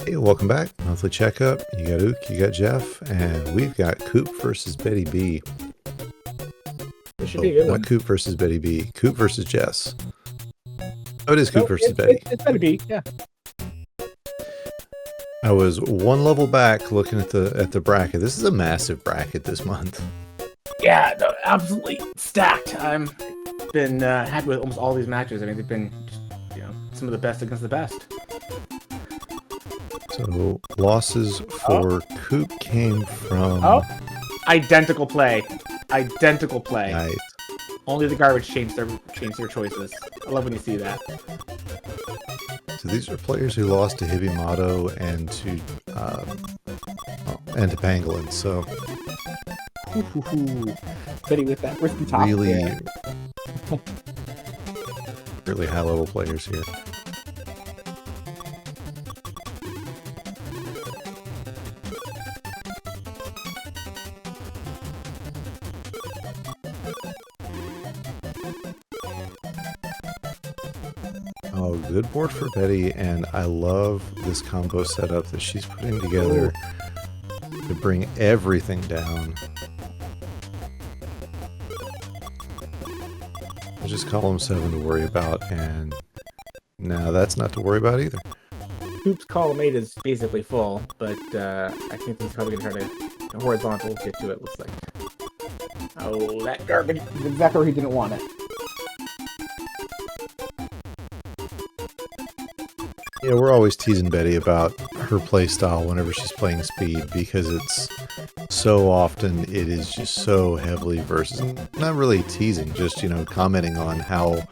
Hey, welcome back. Monthly Checkup. You got Ook, you got Jeff, and we've got Coop versus BettyB. It should be a good one. Not Coop versus BettyB. Coop versus Jess. Oh, it is Coop versus Betty. It's BettyB, yeah. I was one level back looking at the bracket. This is a massive bracket this month. Yeah, no, absolutely stacked. I'm been happy with almost all these matches. I mean, they've been, some of the best against the best. So losses for Coop came from identical play. Nice. Only the garbage changed their choices. I love when you see that. So these are players who lost to Hibimato and to Pangolin. So Betty with that risky top. Really high level players here. Oh, good board for Betty, and I love this combo setup that she's putting together to bring everything down. It's just column 7 to worry about, and now that's not to worry about either. Coop's column 8 is basically full, but I think he's probably going to try to horizontal get to it, looks like. Oh, that garbage is exactly where he didn't want it. Yeah, we're always teasing Betty about her play style whenever she's playing speed, because it's so often it is just so heavily versus, not really teasing, just, commenting on how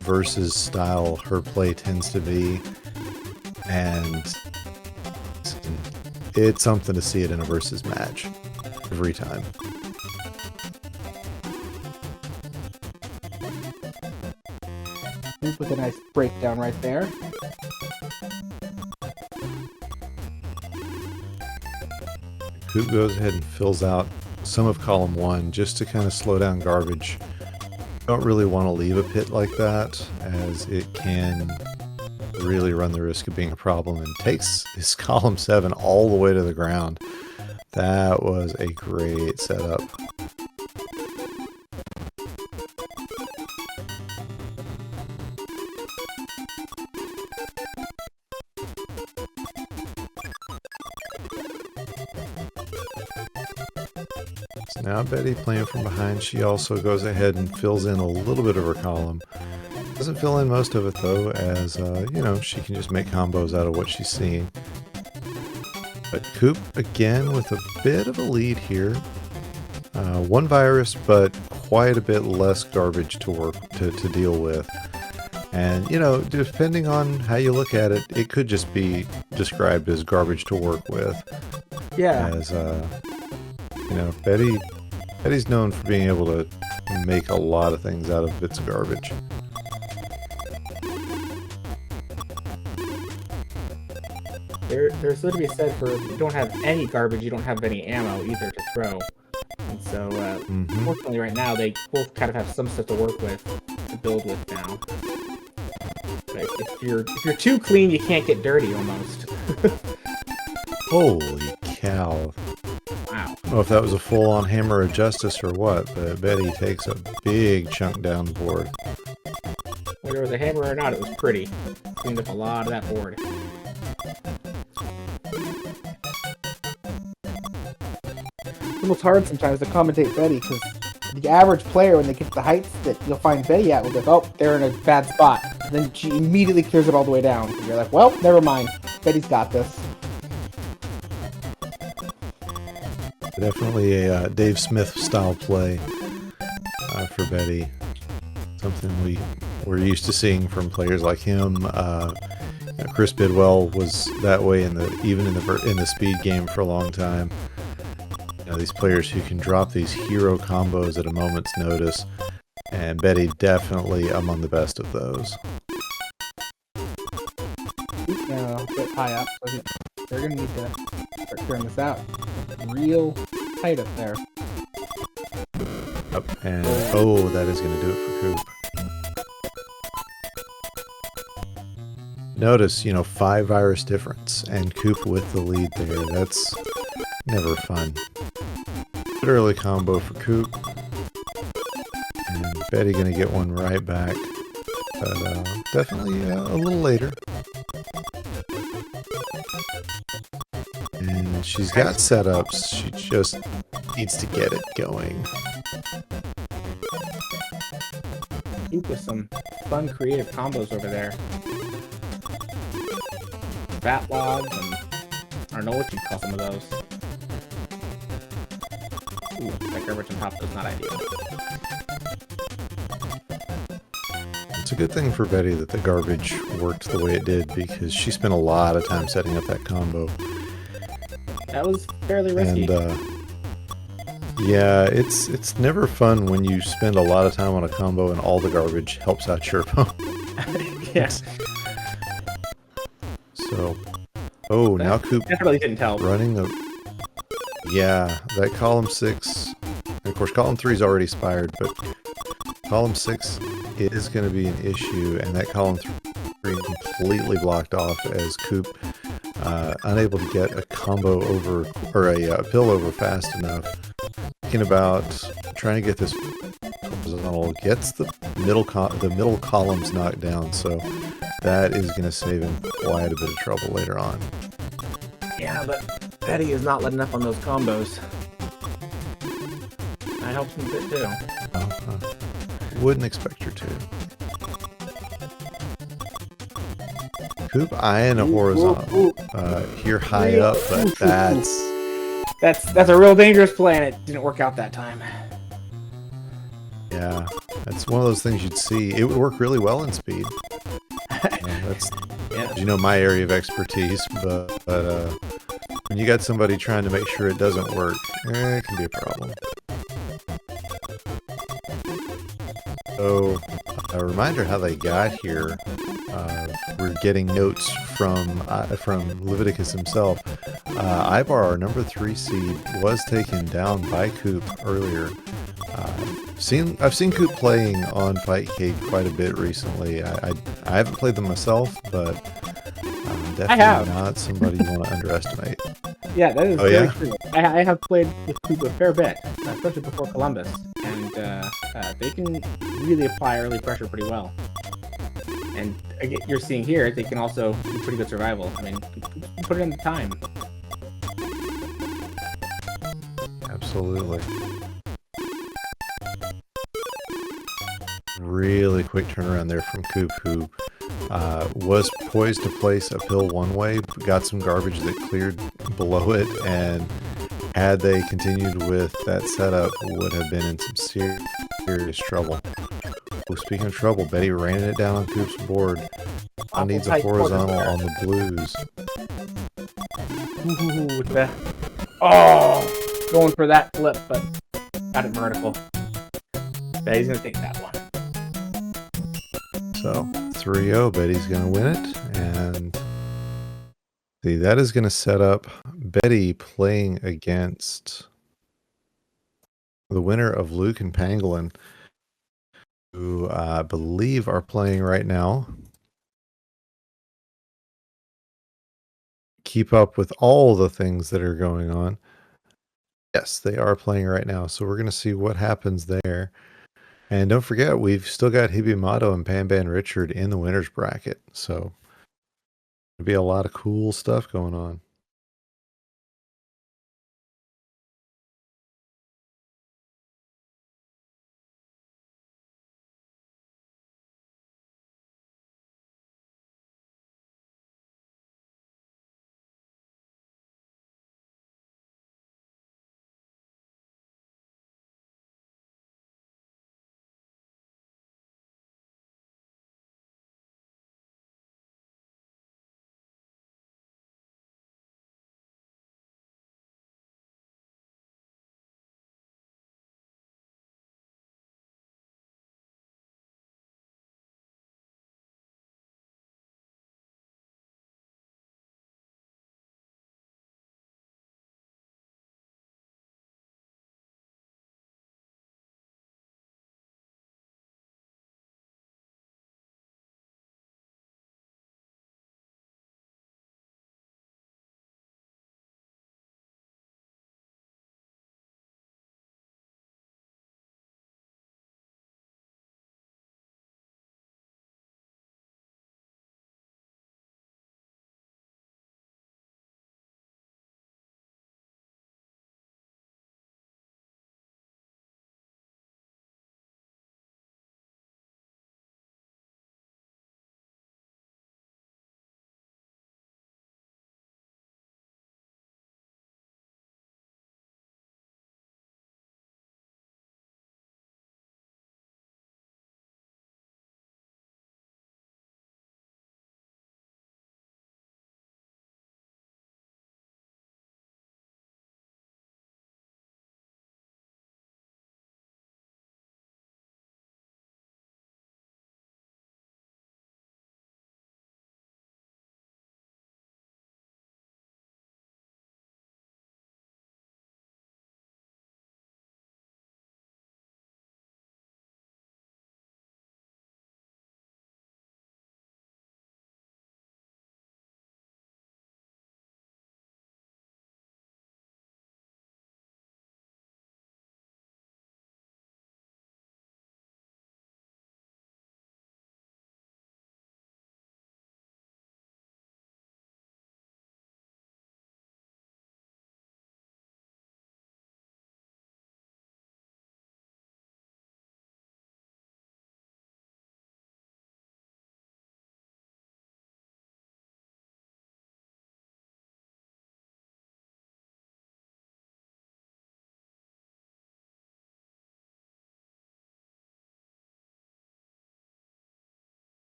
versus style her play tends to be, and it's something to see it in a versus match every time. With a nice breakdown right there. Coop goes ahead and fills out some of column 1 just to kind of slow down garbage. Don't really want to leave a pit like that, as it can really run the risk of being a problem, and takes his column 7 all the way to the ground. That was a great setup. So now Betty playing from behind, she also goes ahead and fills in a little bit of her column. Doesn't fill in most of it though, as she can just make combos out of what she's seeing. But Coop again with a bit of a lead here. One virus, but quite a bit less garbage to work to deal with. And depending on how you look at it, it could just be described as garbage to work with. Yeah. As Betty's known for being able to make a lot of things out of bits of garbage. There's something to be said for if you don't have any garbage, you don't have any ammo either to throw. And so, fortunately right now, they both kind of have some stuff to work with, to build with now. But if you're too clean, you can't get dirty almost. Holy cow. Wow. I don't know if that was a full-on hammer of justice or what, but Betty takes a big chunk down the board. Whether it was a hammer or not, it was pretty. Cleaned up a lot of that board. It's almost hard sometimes to commentate Betty, because the average player, when they get to the heights that you'll find Betty at, will be like, oh, they're in a bad spot. And then she immediately clears it all the way down. And you're like, well, never mind. Betty's got this. Definitely a Dave Smith style play for Betty. Something we're used to seeing from players like him. Chris Bidwell was that way in the speed game for a long time. These players who can drop these hero combos at a moment's notice, and Betty definitely among the best of those. A bit high up, so they're going to need to start clearing this out. Real tight up there. Yep. And that is going to do it for Coop. Notice, 5 virus difference, and Coop with the lead there. That's never fun. Good early combo for Coop. And Betty gonna get one right back. But definitely a little later. And she's got setups. She just needs to get it going. Coop with some fun, creative combos over there. Fat logs, and I don't know what you'd call some of those. Ooh, that garbage on top is not ideal. It's a good thing for Betty that the garbage worked the way it did, because she spent a lot of time setting up that combo. That was fairly risky. And yeah, it's never fun when you spend a lot of time on a combo and all the garbage helps out your opponent. Yes. So, oh, now Coop definitely didn't help. Running a, yeah, that column 6, of course column 3 is already expired, but column 6 is going to be an issue, and that column 3 completely blocked off as Coop unable to get a combo over, or a pill over fast enough. Thinking about trying to get this horizontal, gets the middle columns knocked down, so that is going to save him quite a bit of trouble later on. Yeah, but Betty is not letting up on those combos. That helps him a bit too. Wouldn't expect her to. Coop eyeing a horizontal here high up, but that's a real dangerous plan. It didn't work out that time. Yeah, that's one of those things you'd see. It would work really well in speed. That's my area of expertise, but when you got somebody trying to make sure it doesn't work, it can be a problem. So, a reminder how they got here. We're getting notes from Leviticus himself. Ibar, our number 3 seed, was taken down by Coop earlier. I've seen Coop playing on Fightcade quite a bit recently. I haven't played them myself, but definitely not somebody you want to underestimate. Yeah, that is very true. I have played with Coop a fair bit, especially before Columbus, and they can really apply early pressure pretty well. And again, you're seeing here, they can also do pretty good survival. I mean, put it in the time. Absolutely. Really quick turnaround there from Coop, who was poised to place a pill one way, but got some garbage that cleared below it, and had they continued with that setup, would have been in some serious trouble. Well, speaking of trouble, Betty ran it down on Coop's board. Now needs a horizontal on the blues. Ooh, going for that flip, but got it vertical. Betty's gonna take that one. So 3-0, Betty's gonna win it, and see, that is gonna set up Betty playing against the winner of Luke and Pangolin, who I believe are playing right now. Keep up with all the things that are going on. Yes, they are playing right now, so we're going to see what happens there. And don't forget, we've still got Hibimato and Panban Richard in the winner's bracket, so there'll be a lot of cool stuff going on.